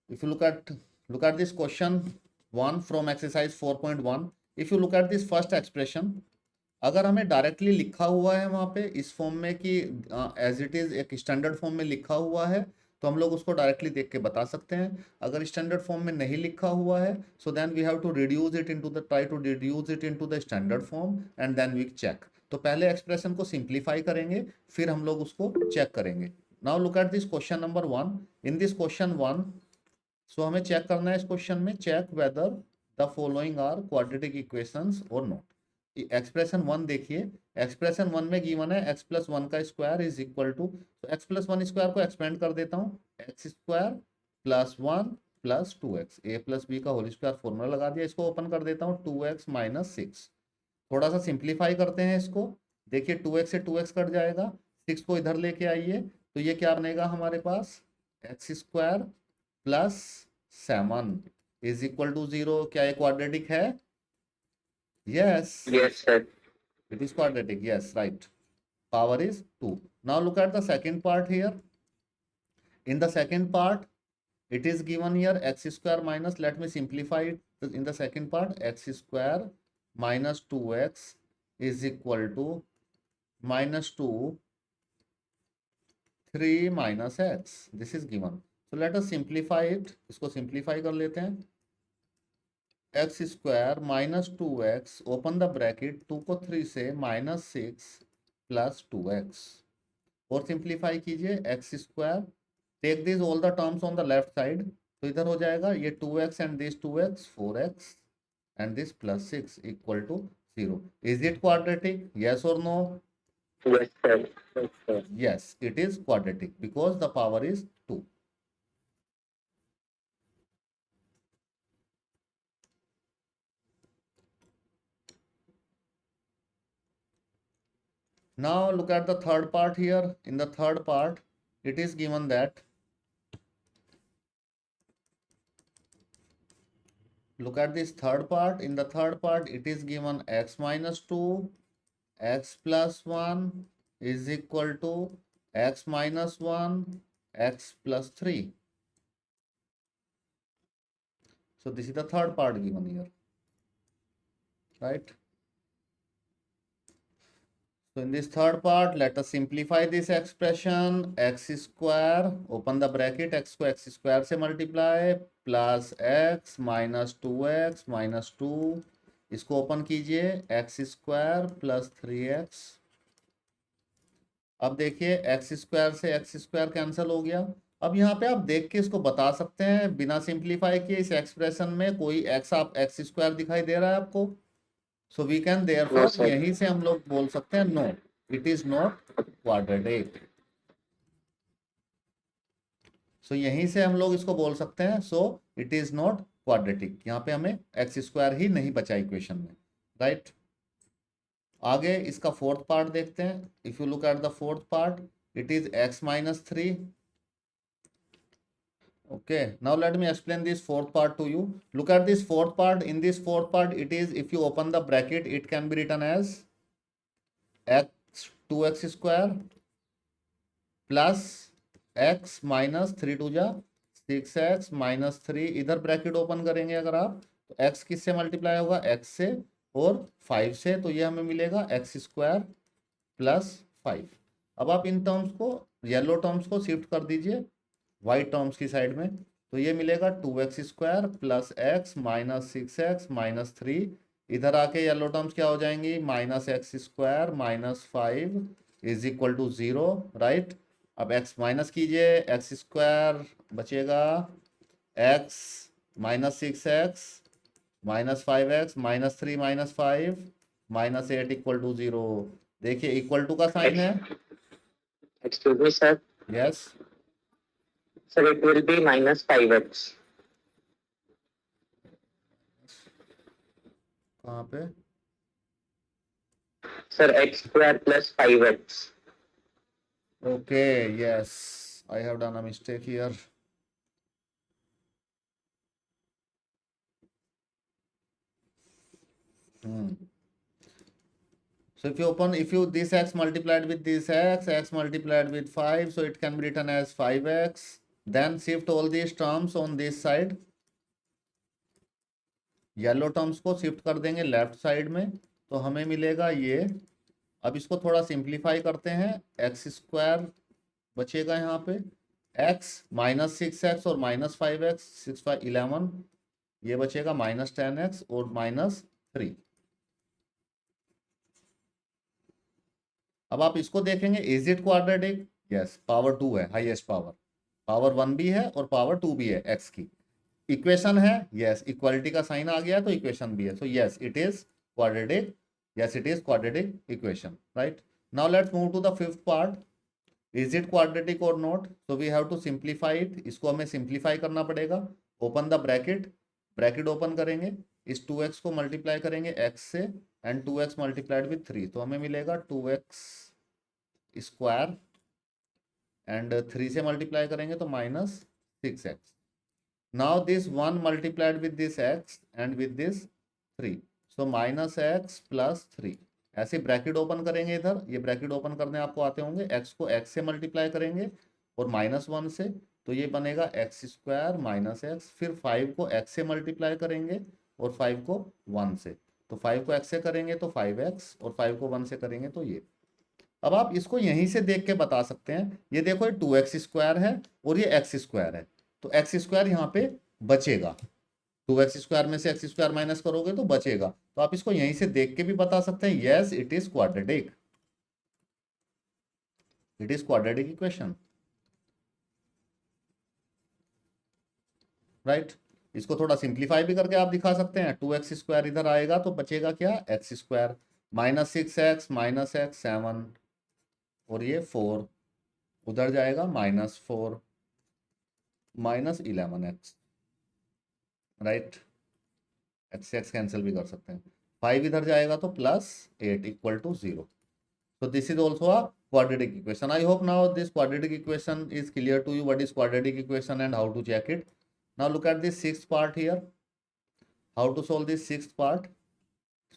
if you look at this question 1 from exercise 4.1, if you look at this first expression, अगर हमें directly लिखा हुआ है वहां पे इस फॉर्म में कि एज इट इज एक स्टैंडर्ड फॉर्म में लिखा हुआ है, तो हम लोग उसको डायरेक्टली देख के बता सकते हैं। अगर स्टैंडर्ड फॉर्म में नहीं लिखा हुआ है, so then we have to reduce it into the try to reduce it into the standard form and then we check. तो पहले एक्सप्रेशन को सिंप्लीफाई करेंगे, फिर हम लोग उसको चेक करेंगे। Now look at this question number 1। In this question 1, so हमें चेक करना है इस क्वेश्चन में, check whether the following are quadratic equations और नॉट। एक्सप्रेशन 1 देखिए, एक्सप्रेशन 1 में गिवन है x प्लस 1 का स्क्वायर इज इक्वल टू, तो x प्लस 1 स्क्वायर को एक्सपेंड कर देता हूँ, x square plus 1 plus 2x, a plus b का होल स्क्वायर फॉर्मूला लगा दिया। इसको ओपन कर देता हूँ, 2x माइनस 6। थोड़ा सा सिंप्लीफाई करते हैं इसको, देखिए 2x से 2x कट जाएगा, 6 को इधर लेके आइए, तो ये क्या बनेगा हमारे पास, x square plus 7 is equal to 0। क्या ये क्वाड्रेटिक है? Yes. Yes, sir. It is quadratic. Yes, right. Power is 2. Now look at the second part here. In the second part, it is given here x square minus, let me simplify it. In the second part, x square minus 2x is equal to minus 2, 3 minus x. This is given. So let us simplify it. इसको simplify कर लेते हैं। X square minus 2x, open the bracket, 2 को 3 से minus 6 plus 2x, और simplify कीजिए, x square, take this all the terms on the left side, तो इधर हो जाएगा ये 2x and this 2x 4x and this plus 6 equal to 0। Is it quadratic? Yes और no? Yes, sir. Yes, sir. Yes, it is quadratic because the power is 2. Now look at the third part here. In the third part, it is given that, look at this third part. In the third part, it is given x minus 2, x plus 1 is equal to x minus 1, x plus 3. So this is the third part given here, right? So in this third part, let us simplify this expression. X square, open the bracket, x को x square से multiply, plus x minus 2x minus 2, इसको open कीजिए, x square plus 3x। अब देखिए x square से x square cancel हो गया। अब यहाँ पे आप देख के इसको बता सकते हैं बिना सिंप्लीफाई किए, इस एक्सप्रेशन में कोई x स्क्वायर दिखाई दे रहा है आपको? सो वी कैन देयरफॉर, यहीं से हम लोग बोल सकते हैं no, it is not quadratic. So यहीं से हम लोग इसको बोल सकते हैं, so it is not quadratic. यहाँ पे हमें एक्स स्क्वायर ही नहीं बचा इक्वेशन में, राइट? आगे इसका फोर्थ पार्ट देखते हैं। If you look at the fourth part, it is x minus 3। Okay, now let me explain this fourth part to you. Look at this fourth part. In this fourth part, it is, if you open the bracket, it can be written as x 2x square plus x minus 3 2 जा 6x minus 3, इधर bracket open करेंगे अगर आप, तो x किससे multiply होगा, x से और 5 से, तो ये हमें मिलेगा x स्क्वायर प्लस 5। अब आप इन टर्म्स को, येलो टर्म्स को शिफ्ट कर दीजिए वाइट टर्म्स की साइड में, तो ये मिलेगा 2x square plus x minus 6x minus 3, इधर आके येलो टर्म्स क्या हो जाएंगी, minus x square minus 5 is equal to 0, right? अब x माइनस कीजिए, एक्स स्क्वायर बचेगा x minus 6x minus 5x minus 3 minus 5 minus 8 equal to 0। देखिए equal to का साइन है। Excuse me, sir. Yes, Sir, it will be minus 5x. कहाँ पे? Sir, x square plus 5x. Okay, yes, I have done a mistake here. So if you open, if you this x multiplied with this x multiplied with 5, so it can be written as 5x then shift all these terms on this side, yellow terms को shift कर देंगे left side में, तो हमें मिलेगा ये। अब इसको थोड़ा सिंप्लीफाई करते हैं, एक्स स्क्वायर बचेगा यहाँ पे, एक्स माइनस 6x और माइनस 5x, 6 5 11, ये बचेगा माइनस 10x और माइनस 3। अब आप इसको देखेंगे, is it quadratic? Yes, power 2 है, हाईएस्ट पावर, पावर 1 भी है और पावर 2 भी है एक्स की। इक्वेशन है, यस, इक्वालिटी का साइन आ गया तो इक्वेशन भी है, so yes it is quadratic, yes it is quadratic equation, right? Now let's move to the fifth part, is it quadratic or not? So we have to simplify it, इसको हमें simplify करना पड़ेगा। open the bracket, bracket open करेंगे, इस 2x को multiply करेंगे x से and 2x multiplied with 3, तो हमें मिलेगा 2x square and 3 से multiply करेंगे तो minus 6x। now this 1 multiplied with this x and with this 3, so minus x plus 3, ऐसे ब्रैकेट ओपन करेंगे इधर, ये ब्रैकेट ओपन करने आपको आते होंगे, एक्स को एक्स से मल्टीप्लाई करेंगे और माइनस 1 से, तो ये बनेगा एक्स स्क्वायर माइनस एक्स, फिर 5 को एक्स से मल्टीप्लाई करेंगे और 5 को 1 से, तो 5 को एक्स से करेंगे तो 5x और 5 को 1 से करेंगे तो ये। अब आप इसको यहीं से देख के बता सकते हैं, ये देखो ये 2x स्क्वायर है और ये एक्स स्क्वायर है, तो एक्स स्क्वायर यहाँ पे बचेगा, 2x स्क्वायर में से एक्स स्क्वायर माइनस करोगे तो बचेगा, तो आप इसको यहीं से देख के भी बता सकते हैं, yes it is quadratic, it is quadratic equation, right? इसको थोड़ा सिंप्लीफाई भी करके आप दिखा सकते हैं, 2x स्क्वायर इधर आएगा तो बचेगा क्या, x square, minus 6x minus x 7 और ये 4 उधर जाएगा, minus 4 minus 11x, right? X x cancel भी कर सकते हैं, 5 इधर जाएगा तो plus 8 equal to 0। So this is also a quadratic equation. I hope now this quadratic equation is clear to you, what is quadratic equation and how to check it. Now look at this sixth part here. How to solve this sixth part?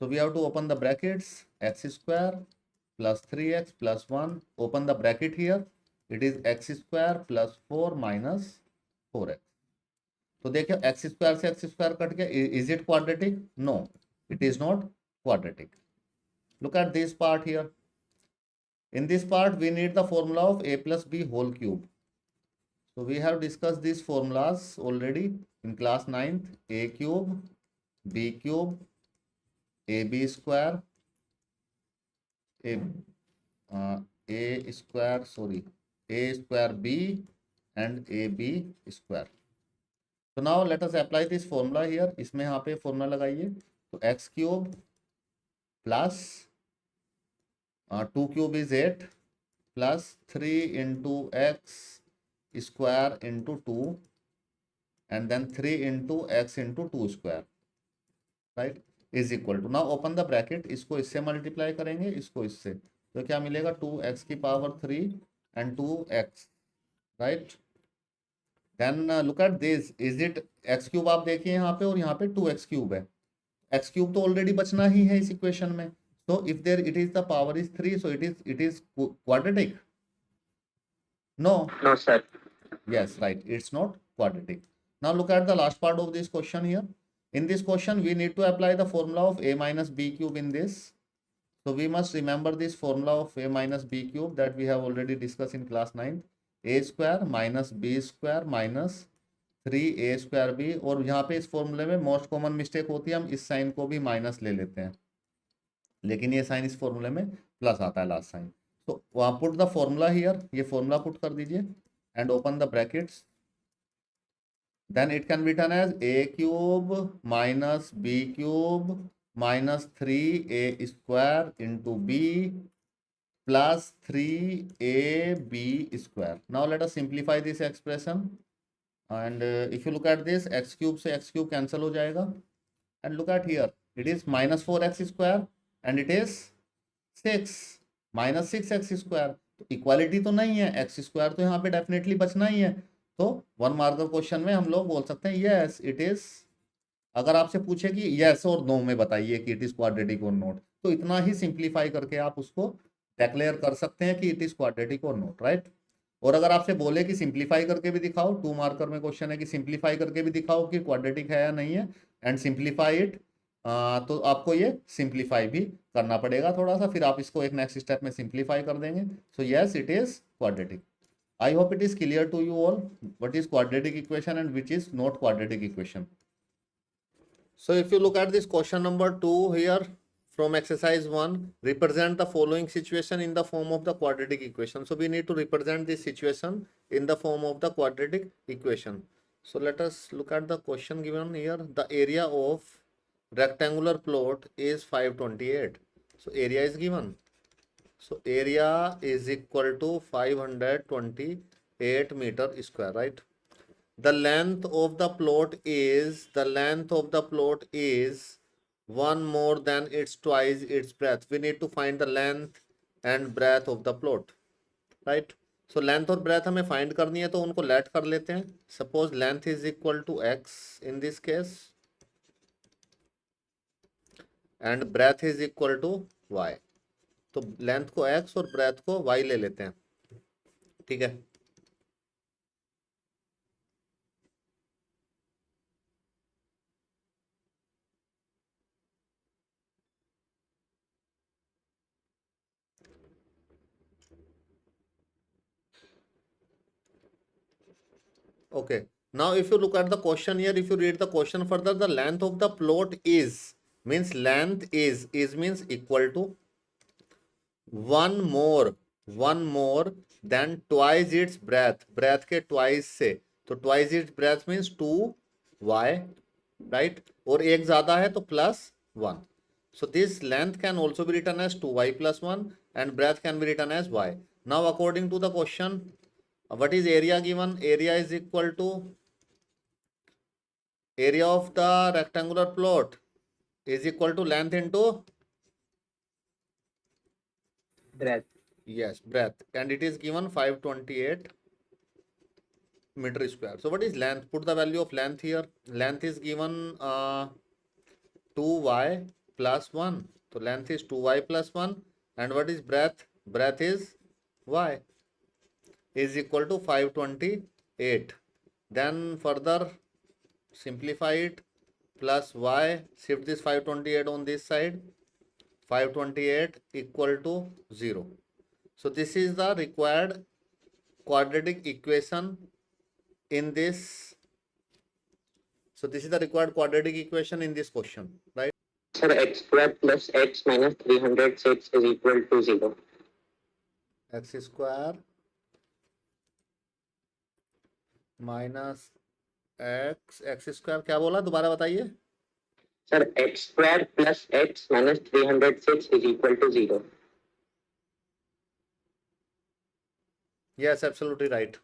So we have to open the brackets, x square plus 3x plus 1, open the bracket here, it is x square plus 4 minus 4x. तो देखिए x square से x square cut गया, is it quadratic? No, it is not quadratic. Look at this part here, in this part we need the formula of a plus b whole cube, so we have discussed these formulas already in class 9th, a cube b cube ab square a square b and ab square. So now let us apply this formula here, इसमें यहाँ पे formula लगाइए, तो x cube plus 2 cube is 8 plus 3 into x square into 2 and then 3 into x into 2 square, right, is equal to, now open the bracket, इसको इससे multiply करेंगे, इसको इससे, तो क्या मिलेगा 2x की power 3 and 2x, right? then look at this, is it x cube, आप देखिए यहाँ पे और यहाँ पे 2x cube है, x cube तो ऑलरेडी बचना ही है इस इक्वेशन में, so if there it is the power is 3, so it is quadratic? No sir. Yes, right, it's not quadratic. Now look at the last part of this question here. In this question we need to apply the formula of a minus b cube in this, so we must remember this formula of a minus b cube that we have already discussed in class 9, a square minus b square minus 3a square b, और यहाँ पे इस फॉर्मूले में most common mistake होती है, हम इस साइन को भी माइनस ले लेते हैं, लेकिन ये साइन इस फॉर्मूले में प्लस आता है लास्ट साइन, तो वहाँ पुट द फॉर्मूला हियर, ये फॉर्मूला पुट कर दीजिए and open the brackets, then it can be written as a cube minus b cube minus 3a square into b plus 3ab square. Now let us simplify this expression and if you look at this, x cube से x cube cancel हो जाएगा and look at here, it is minus 4x square and it is 6 minus 6x square, तो equality तो नहीं है, x square तो यहाँ पे डेफिनेटली बचना ही है, तो 1 मार्कर क्वेश्चन में हम लोग बोल सकते हैं यस इट इज, अगर आपसे पूछे कि यस और नो में बताइए कि इट इज क्वाड्रेटिक और नॉट, तो इतना ही सिंप्लीफाई करके आप उसको डिक्लेयर कर सकते हैं कि इट इज क्वाड्रेटिक और नॉट, राइट? और अगर आपसे बोले कि सिंप्लीफाई करके भी दिखाओ, 2 मार्कर में क्वेश्चन है कि सिंप्लीफाई करके भी दिखाओ कि क्वाड्रेटिक है या नहीं है, एंड सिंप्लीफाई इट, तो आपको ये सिंप्लीफाई भी करना पड़ेगा थोड़ा सा, फिर आप इसको एक नेक्स्ट स्टेप में सिंप्लीफाई कर देंगे. So yes, it is quadratic. I hope it is clear to you all what is quadratic equation and which is not quadratic equation. So if you look at this question number 2 here from exercise 1, represent the following situation in the form of the quadratic equation. So we need to represent this situation in the form of the quadratic equation. So let us look at the question given here. The area of rectangular plot is 528. So area is given. So area is equal to 528 meter square, right? The length of the plot is one more than its twice its breadth. We need to find the length and breadth of the plot, right? So length और breadth हमें find करनी है, तो उनको let कर लेते हैं. Suppose length is equal to x in this case and breadth is equal to y. तो लेंथ को x और ब्रेथ को y ले लेते हैं, ठीक है. Okay, now if you look at the question here, if you read the question further, the length of the plot is means length is means equal to one more than twice its breadth. breadth के twice से, तो twice its breadth means 2y, right? और एक ज्यादा है तो plus 1. So this length can also be written as 2y plus 1 and breadth can be written as y. Now according to the question, what is area given? Area is equal to area of the rectangular plot is equal to length into breadth. Yes, breadth, and it is given 528 meter square. So what is length? Put the value of length here. Length is given 2y plus 1. So length is 2y plus 1. And what is breadth? Breadth is y is equal to 528. Then further simplify it, plus y, shift this 528 on this side, 528 equal to 0. So this is the required quadratic equation in this. So this is the required quadratic equation in this question, right? Sir, x square plus x minus 306 is equal to 0. X square minus x square क्या बोला, दोबारा बताइए. Sir, x square plus x minus 306 is equal to 0. Yes, absolutely right.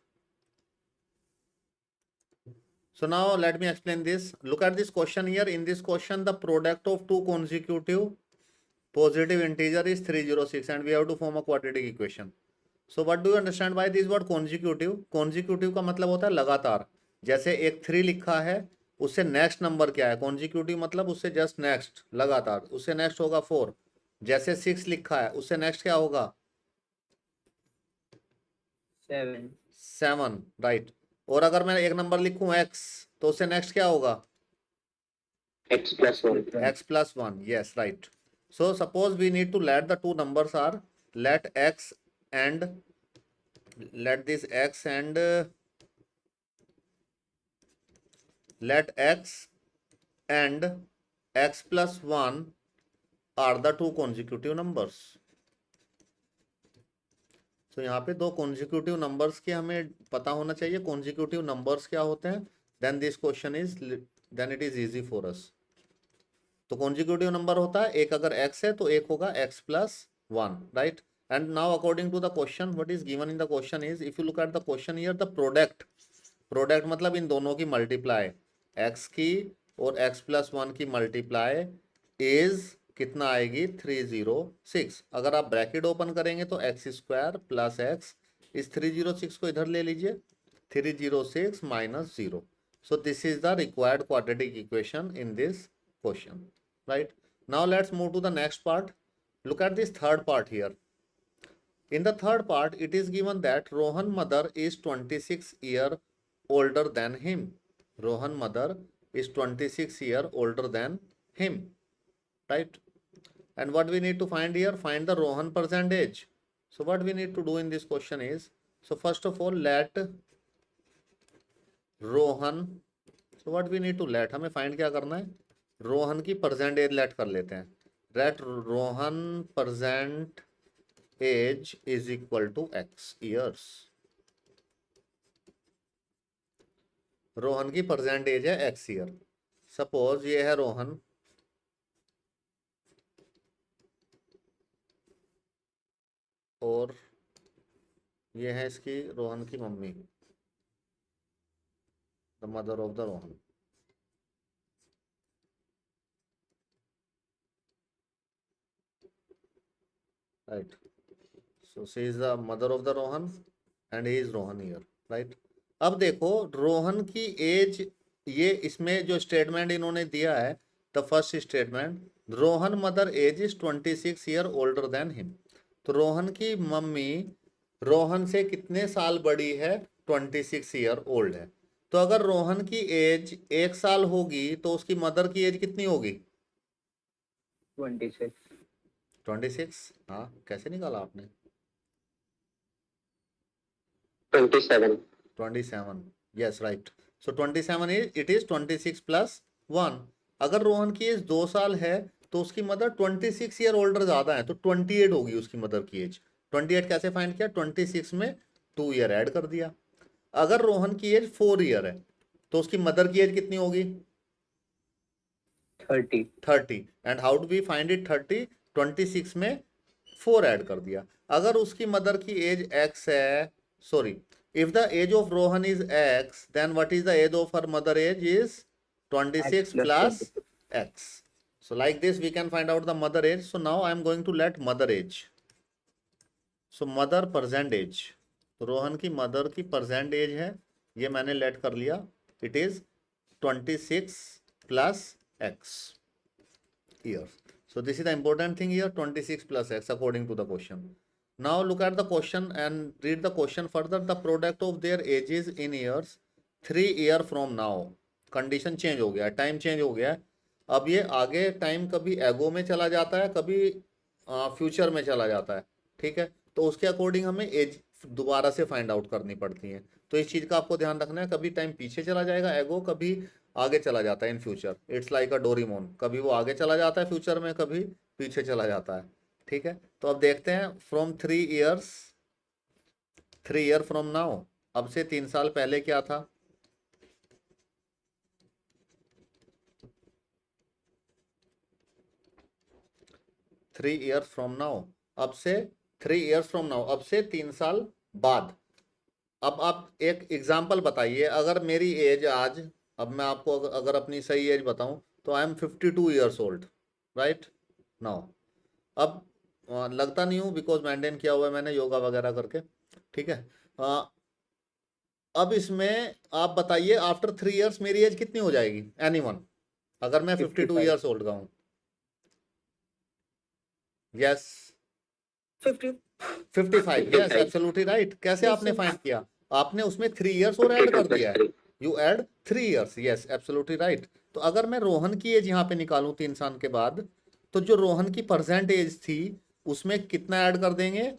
So now let me explain this. Look at this question here. In this question, the product of two consecutive positive integer is 306 and we have to form a quadratic equation. So what do you understand by this word consecutive? Consecutive का मतलब होता है लगातार. जैसे एक 3 लिखा है, उससे नेक्स्ट नंबर क्या है? consecutive मतलब उससे जस्ट नेक्स्ट, लगातार. उससे नेक्स्ट होगा 4. जैसे 6 लिखा है, उससे नेक्स्ट क्या होगा? 7, राइट. और अगर मैं एक नंबर लिखूं x, तो उससे नेक्स्ट क्या होगा? x plus 1. x plus 1, yes, right. So suppose we need to let the two numbers are, let x and let this x and let x and x plus 1 are the two consecutive numbers. तो यहाँ पे दो consecutive numbers के हमें पता होना चाहिए consecutive numbers क्या होते हैं. Then this question is, then it is easy for us. तो कॉन्जिक्यूटिव नंबर होता है, एक अगर x है तो एक होगा x plus 1, right. And now according to the question, what is given in the question is, if you look at the question here, the product मतलब इन दोनों की मल्टीप्लाई, x की और x plus 1 की मल्टीप्लाई इज कितना आएगी? 306. अगर आप ब्रैकेट ओपन करेंगे तो x स्क्वायर प्लस x, इस 306 को इधर ले लीजिए, 306 minus 0. So this is the required quadratic equation in this question, right? Now let's move to the next part. Look at this third part here. In the third part, it is given that Rohan mother is 26 year older than him. Rohan mother is 26 year older than him, right? And what we need to find here, find the Rohan percentage. So what we need to do in this question is, so first of all let Rohan, so what we need to let, हमें find क्या करना है, रोहन की percentage late कर लेते हैं. Let Rohan percent age is equal to x years. Rohan की percent as है x ईयर. सपोज ये है रोहन, और ये है इसकी रोहन की mummy, the mother of the Rohan. Right, so she is the mother of the Rohan and he is Rohan year. Right, अब देखो रोहन की एज, ये इसमें जो स्टेटमेंट इन्होंने दिया है, the first statement, Rohan mother age is 26 year older than him. तो रोहन की मम्मी रोहन से कितने साल बड़ी है, 26 ईयर ओल्ड है. तो अगर रोहन की एज 1 साल होगी तो उसकी मदर की एज कितनी होगी, 26. हाँ, कैसे निकाला आपने, 27. Yes right. So 27 it is 26 plus 1. अगर रोहन की एज 2 साल है तो उसकी मदर 26 ईयर ओल्डर ज्यादा है, तो 28 होगी उसकी मदर की एज. 28 कैसे फाइंड किया, 26 में 2 ईयर ऐड कर दिया. अगर रोहन की एज 4 ईयर है तो उसकी मदर की एज कितनी होगी, 30. And how do we find it 30, 26 में 4 ऐड कर दिया. अगर उसकी मदर की एज x है, sorry, if the age of Rohan is x, then what is the age of her mother age is 26 plus x. So like this we can find out the mother age. So now I am going to let mother age. So mother percentage, तो रोहन की mother की percentage है, ये मैंने late कर लिया, it is 26 plus x years. So this is the important thing here, 26 plus x according to the question. Now look at the question and read the question further. The product of their ages in years 3 year from now. Condition change हो गया, time change हो गया. अब ये आगे time कभी एगो में चला जाता है, कभी फ्यूचर में चला जाता है. ठीक है, तो उसके अकॉर्डिंग हमें एज दोबारा से फाइंड आउट करनी पड़ती है. तो इस चीज़ का आपको ध्यान रखना है, कभी टाइम पीछे चला जाएगा एगो, कभी आगे चला जाता है in future. It's like a Doraemon, कभी वो आगे चला जाता है फ्यूचर में, कभी पीछे चला जाता है. ठीक है, तो अब देखते हैं फ्रॉम 3 ईयर फ्रॉम नाउ, अब से 3 साल पहले क्या था. थ्री ईयर्स फ्रॉम नाउ, अब से 3 ईयर्स फ्रॉम नाउ, अब से 3 साल बाद. अब आप एक एग्जाम्पल बताइए, अगर मेरी एज आज, अब मैं आपको अगर अपनी सही एज बताऊं तो I am 52 years old right now. अब लगता नहीं हूँ बिकॉज मेंटेन किया हुआ है मैंने योगा वगैरह करके. ठीक है, अब इसमें आप बताइए आफ्टर 3 ईयर्स मेरी एज कितनी हो जाएगी, एनीवन, अगर मैं 52 ईयर्स ओल्ड का हूँ. यस 55. Yes absolutely right. कैसे आपने फाइंड किया, आपने उसमें 3 ईयर्स और ऐड कर दिया है, you add 3 years. Yes absolutely right. तो अगर मैं रोहन की एज यहाँ पे निकालूं 3 साल के बाद, तो जो रोहन की परसेंट एज थी उसमें कितना ऐड कर देंगे,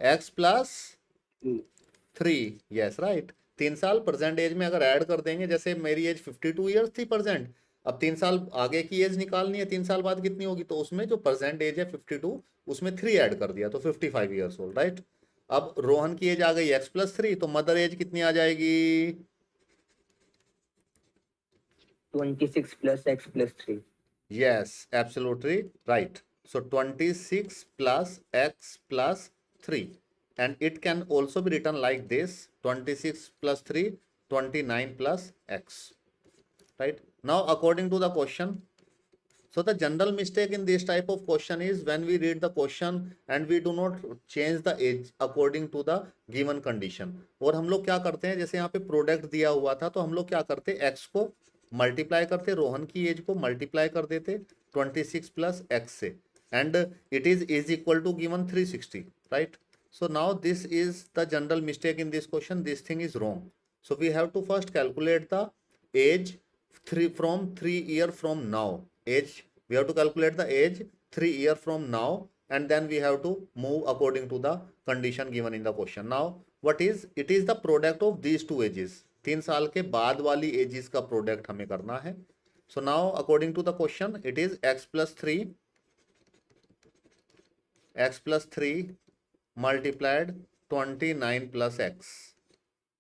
x प्लस 3. Yes right. 3 साल परसेंट एज में अगर ऐड कर देंगे, जैसे मेरी एज 52 ईयर्स थी परसेंट, अब 3 साल आगे की एज निकालनी है, 3 साल बाद कितनी होगी, तो उसमें जो परसेंट एज है 52, उसमें 3 ऐड कर दिया तो 55 ईयर्स ओल्ड राइट. अब रोहन की एज आ गई x प्लस 3, तो मदर एज कितनी आ जाएगी, 26 plus x plus 3. Yes, absolutely right. So 26 plus x plus 3, and it can also be written like this, 26 plus 3, 29 plus x. Right? Now according to the question, so the general mistake in this type of question is when we read the question and we do not change the age according to the given condition. और हम लोग क्या करते हैं, जैसे यहाँ पे product दिया हुआ था तो हम लोग क्या करते, x को मल्टीप्लाई करते, रोहन की एज को मल्टीप्लाई कर देते 26 प्लस x से, and it is equal to given 360 right. So now this is the general mistake in this question. This thing is wrong. So we have to first calculate the age from 3 year from now. Age, we have to calculate the age 3 year from now, and then we have to move according to the condition given in the question. Now what is it? Is the product of these two ages. 3 साल के बाद वाली edges का product हमें करना है. So now according to the question it is x plus 3 multiplied 29 plus x.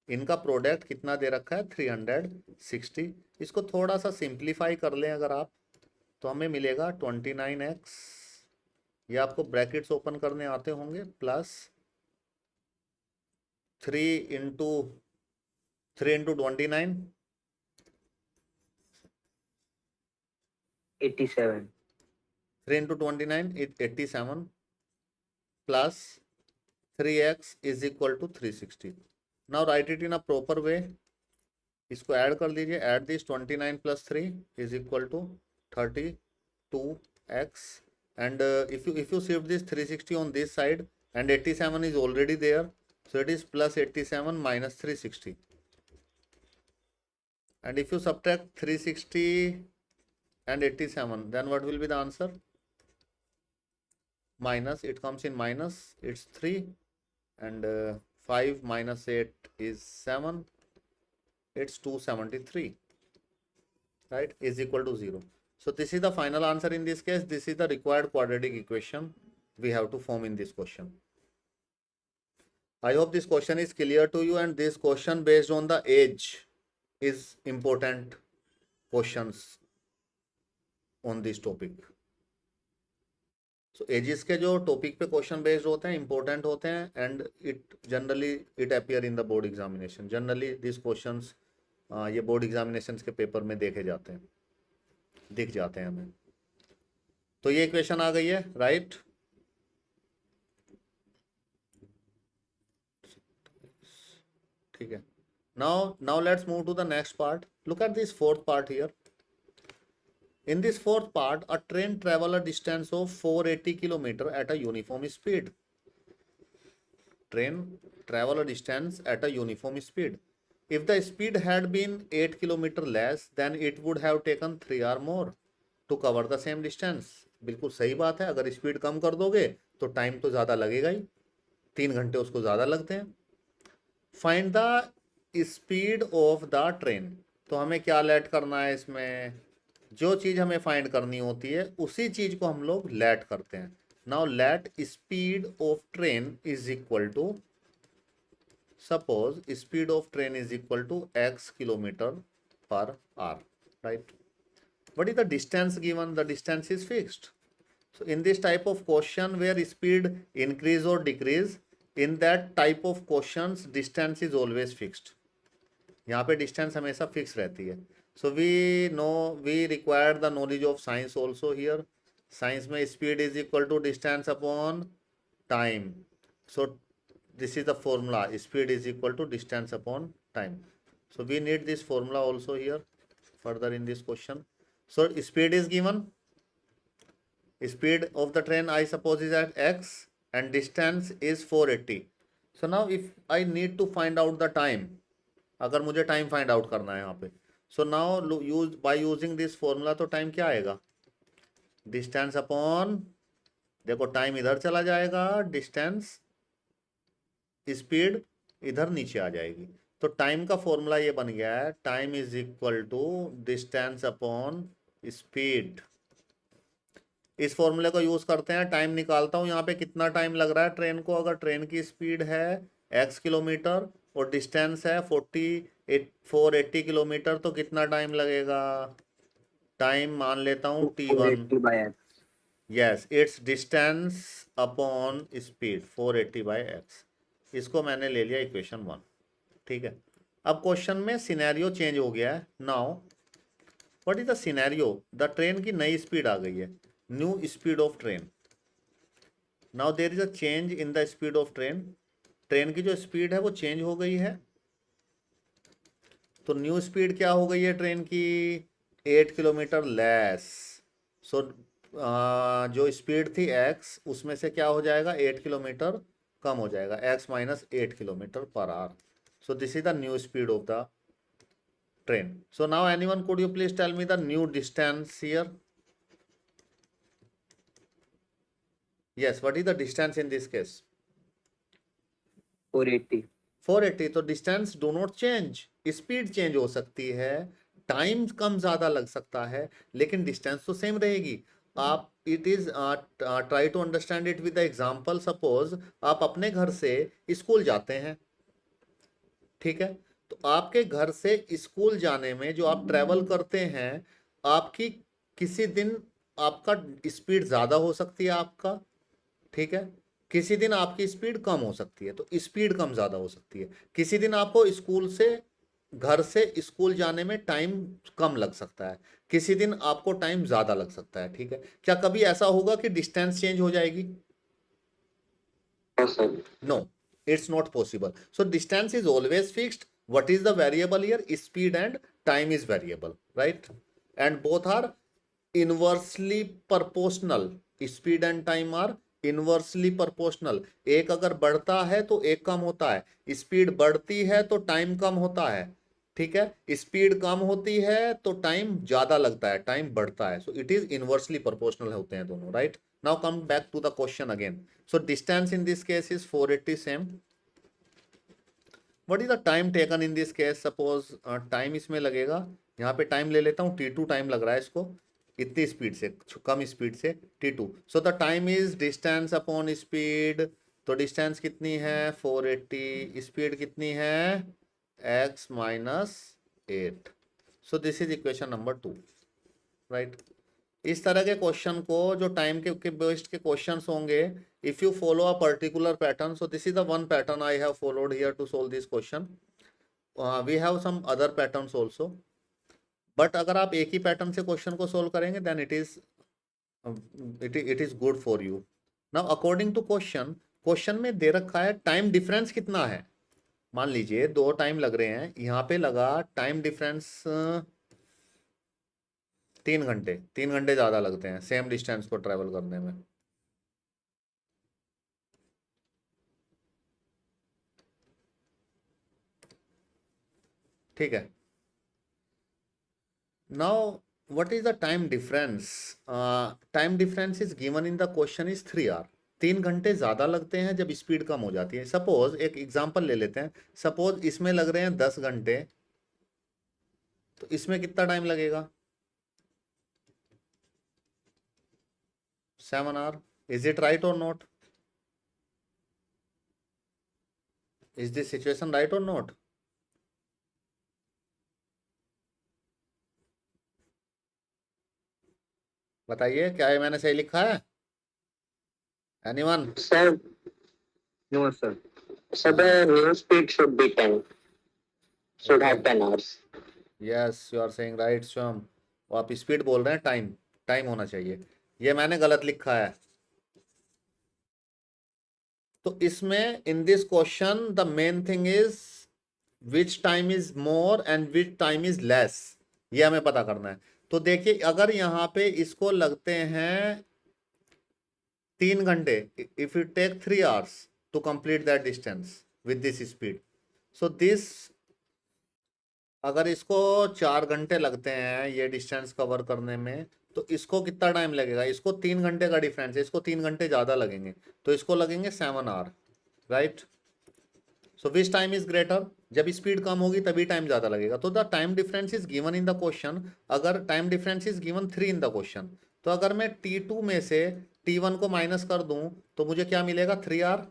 इनका product कितना दे रखा है? 360. इसको थोड़ा सा सिंप्लीफाई कर लें अगर आप, तो हमें मिलेगा 29x, ये आपको ब्रैकेट्स ओपन करने आते होंगे, plus 3 into 29 87. 3 into 29 87 plus 3x is equal to 360. Now write it in a proper way. इसको ऐड कर लीजिए. Add this 29 plus 3 is equal to 32x, and if you shift this 360 on this side, and 87 is already there, so it is plus 87 minus 360, and if you subtract 360 and 87, then what will be the answer? Minus, it comes in minus, it's 3, and 5 minus 8 is 7, it's 273, right, is equal to 0. So this is the final answer in this case. This is the required quadratic equation we have to form in this question. I hope this question is clear to you, and this question based on the age is important questions on this topic. So ages के जो topic पे question based होते हैं important होते हैं, and it appear in the board examination. Generally this questions ये board examinations के paper में दिख जाते हैं हमें. तो ये इक्वेशन आ गई है, राइट. ठीक है. Now let's move to the next part. Look at this fourth part here. In this fourth part, a train travels a distance of 480 km at a uniform speed. Train travel a distance at a uniform speed. If the speed had been 8 km less, then it would have taken 3 hours more to cover the same distance. बिल्कुल सही बात है. अगर speed कम कर दोगे तो time तो ज़्यादा लगेगा ही, 3 घंटे उसको ज़्यादा लगते हैं. Find the speed of the train. तो हमें क्या लेट करना है इसमें? जो चीज़ हमें फाइंड करनी होती है उसी चीज़ को हम लोग लेट करते हैं. Now let speed of train is equal to, suppose speed of train is equal to x kilometre per hour, right. What is the distance given? The distance is fixed. So in this type of question where speed increase or decrease, in that type of questions distance is always fixed. यहाँ पे distance हमेशा fix रहती है. So we require the knowledge of science also here. Science में speed is equal to distance upon time. So this is the formula. Speed is equal to distance upon time. So we need this formula also here further in this question. So speed is given. Speed of the train I suppose is at x and distance is 480. So now if I need to find out the time, अगर मुझे time find out करना है यहाँ पे, so now use by using this formula, तो time क्या आएगा? Distance upon, देखो टाइम इधर चला जाएगा, डिस्टेंस स्पीड इधर नीचे आ जाएगी. तो टाइम का फॉर्मूला ये बन गया है, time is equal to distance upon speed. इस फॉर्मूले को यूज करते हैं. टाइम निकालता हूँ यहाँ पे कितना टाइम लग रहा है ट्रेन को. अगर ट्रेन की स्पीड है x किलोमीटर और डिस्टेंस है 480 किलोमीटर, तो कितना टाइम लगेगा? टाइम मान लेता हूँ t1. Yes, it's distance upon speed 480/x. इसको मैंने ले लिया इक्वेशन 1. ठीक है. अब क्वेश्चन में सिनेरियो चेंज हो गया है. Now what is the scenario? The train की नई स्पीड आ गई है, new speed of train. Now there is a change in the speed of train. Train की जो स्पीड है वो चेंज हो गई है. तो न्यू स्पीड क्या हो गई है ट्रेन की? 8 किलोमीटर लेस. सो जो स्पीड थी x, उसमें से क्या हो जाएगा? 8 किलोमीटर कम हो जाएगा, x minus 8 kilometre per our. So this is the new speed of the train. So now anyone could you please tell me the new distance here? Yes, what is the distance in this case? 480. 480. तो distance do not change, speed change हो सकती है, time कम ज्यादा लग सकता है, लेकिन distance तो सेम रहेगी. आप it is try to understand it with the example. Suppose आप अपने घर से स्कूल जाते हैं, ठीक है, तो आपके घर से स्कूल जाने में जो आप ट्रेवल करते हैं, आपकी किसी दिन आपका स्पीड ज्यादा हो सकती है आपका, ठीक है, किसी दिन आपकी स्पीड कम हो सकती है. तो स्पीड कम ज्यादा हो सकती है. किसी दिन आपको स्कूल से घर से स्कूल जाने में टाइम कम लग सकता है, किसी दिन आपको टाइम ज्यादा लग सकता है, ठीक है. क्या कभी ऐसा होगा कि डिस्टेंस चेंज हो जाएगी? No, sir. No, it's not possible. So distance is always fixed. What is the variable here? Speed and time is variable, right? And both are inversely proportional. Speed and time are inversely proportional. एक अगर बढ़ता है तो एक कम होता है, speed बढ़ती है तो टाइम कम होता है, ठीक है, स्पीड कम होती है तो टाइम ज्यादा लगता है, टाइम बढ़ता है. So it is inversely proportional होते हैं दोनों, right. Now come back to the question again. So distance in this case is 480 same. What is the time taken in this case? Suppose time इसमें लगेगा, यहाँ पे time ले लेता हूँ, t2 टाइम लग रहा है इसको, इतनी स्पीड से, कम स्पीड से, t2. So the time is distance upon speed. तो डिस्टेंस कितनी है? 480. स्पीड कितनी है? x minus 8. So this is equation number 2, right? इस तरह के क्वेश्चन को जो टाइम के बेस्ड के क्वेश्चंस होंगे, if you follow a particular pattern, so this is the one pattern I have followed here to solve this question. We have some other patterns also, but अगर आप एक ही pattern से question को solve करेंगे then it is good for you. Now according to question में दे रखा है टाइम डिफरेंस कितना है. मान लीजिए 2 टाइम लग रहे हैं, यहाँ पे लगा टाइम डिफरेंस 3 घंटे. 3 घंटे ज्यादा लगते हैं सेम डिस्टेंस को ट्रेवल करने में. ठीक है. Now what is the time difference? Time difference is given in the question is 3 hour. 3 घंटे ज्यादा लगते हैं जब स्पीड कम हो जाती है. सपोज एक एग्जांपल ले लेते हैं. सपोज इसमें लग रहे हैं 10 घंटे, तो इसमें कितना टाइम लगेगा? 7 आवर. इज इट राइट और not? Is this situation right और नॉट? बताइए, क्या है मैंने सही लिखा है? Anyone? Sir, No, sir. so the new speed should be 10. Should have 10 hours. Yes, you are saying right Swayam. वो आप स्पीड बोल रहे हैं, टाइम टाइम होना चाहिए. ये मैंने गलत लिखा है. तो इसमें इन this question the main thing is which time is more and which time is less, ये हमें पता करना है. तो देखिए, अगर यहाँ पे इसको लगते हैं 3 घंटे, if you take 3 hours to complete that distance with this speed, so this, अगर इसको 4 घंटे लगते हैं ये डिस्टेंस कवर करने में, तो इसको कितना टाइम लगेगा? इसको 3 घंटे का डिफरेंस है, इसको 3 घंटे ज्यादा लगेंगे, तो इसको लगेंगे 7 hour, right. So which time is greater? जब स्पीड कम होगी तभी टाइम ज्यादा लगेगा. तो the time difference is given in the question. अगर time difference is given 3 in the question, तो अगर मैं T2 में से T1 को माइनस कर दूं तो मुझे क्या मिलेगा? 3 आवर.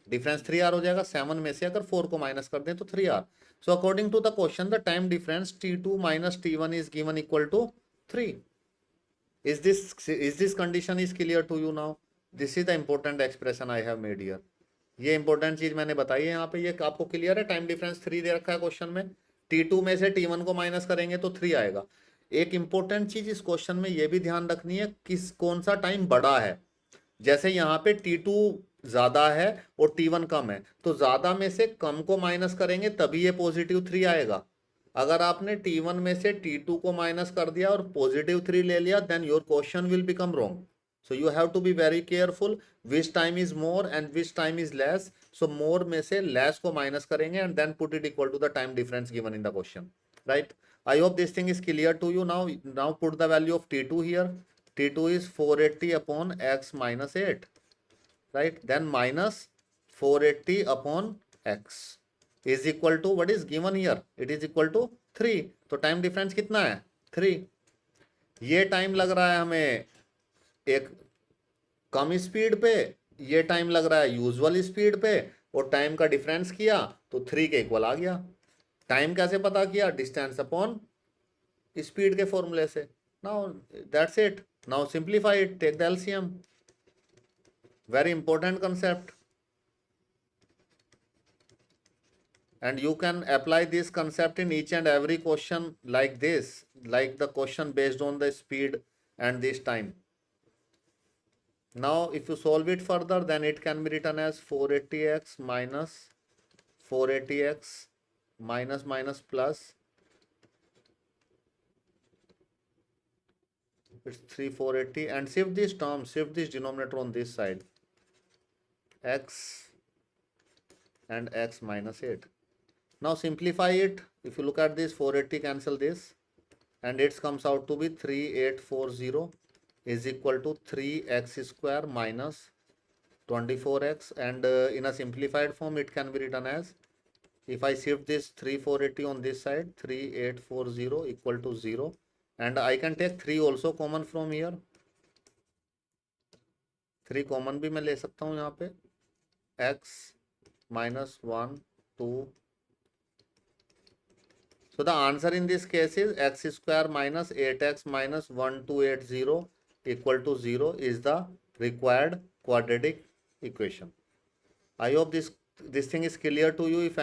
डिफरेंस 3 आवर हो जाएगा. 7 में से अगर 4 को माइनस कर दें तो 3 hour. So according to the question the time difference T2 minus T1 is given equal to 3. Is this condition is clear to you now? This is the important expression I have made here. ये important चीज मैंने बताई है यहाँ पे. ये आपको clear है? टाइम डिफरेंस 3 दे रखा है क्वेश्चन में. T2 में से T1 को माइनस करेंगे तो 3 आएगा. एक इंपॉर्टेंट चीज इस क्वेश्चन में ये भी ध्यान रखनी है, कौन सा टाइम बड़ा है. जैसे यहाँ पे T2 ज्यादा है और T1 कम है, तो ज्यादा में से कम को माइनस करेंगे तभी ये पॉजिटिव 3 आएगा. अगर आपने T1 में से T2 को माइनस कर दिया और पॉजिटिव 3 ले लिया, then your question will become wrong. So you have to be very careful which time is more and which time is less. So more में से less को minus करेंगे and then put it equal to the time difference given in the question, right? I hope this thing is clear to you now. Now put the value of T2 here. T2 is 480 upon x minus 8, right? Then minus 480 upon x is equal to what is given here? It is equal to 3. तो time difference कितना है? 3. ये time लग रहा है हमें एक कम speed पे, ये टाइम लग रहा है यूजुअल स्पीड पे, और टाइम का डिफरेंस किया तो 3 के इक्वल आ गया. टाइम कैसे पता किया? डिस्टेंस अपॉन स्पीड के फॉर्मूले से. Now that's it. Now simplify it, take the LCM. Very important concept. And you can apply this concept in each and every question like this, like the question based on the speed and this time. Now if you solve it further, then it can be written as 480x minus 480x minus minus plus, it's 3480, and shift this term, shift this denominator on this side, x and x minus 8. Now simplify it. If you look at this, 480 cancel this, and it comes out to be 3840 is equal to 3x square minus 24x, and in a simplified form it can be written as, if I shift this 3480 on this side, 3840 equal to 0, and I can take 3 also common from here. 3 common भी मैं ले सकता हूँ यहाँ पे. x minus 1 2. So the answer in this case is x square minus 8x minus 1280 equal to 0 is the required quadratic equation. I hope this thing is clear to you. If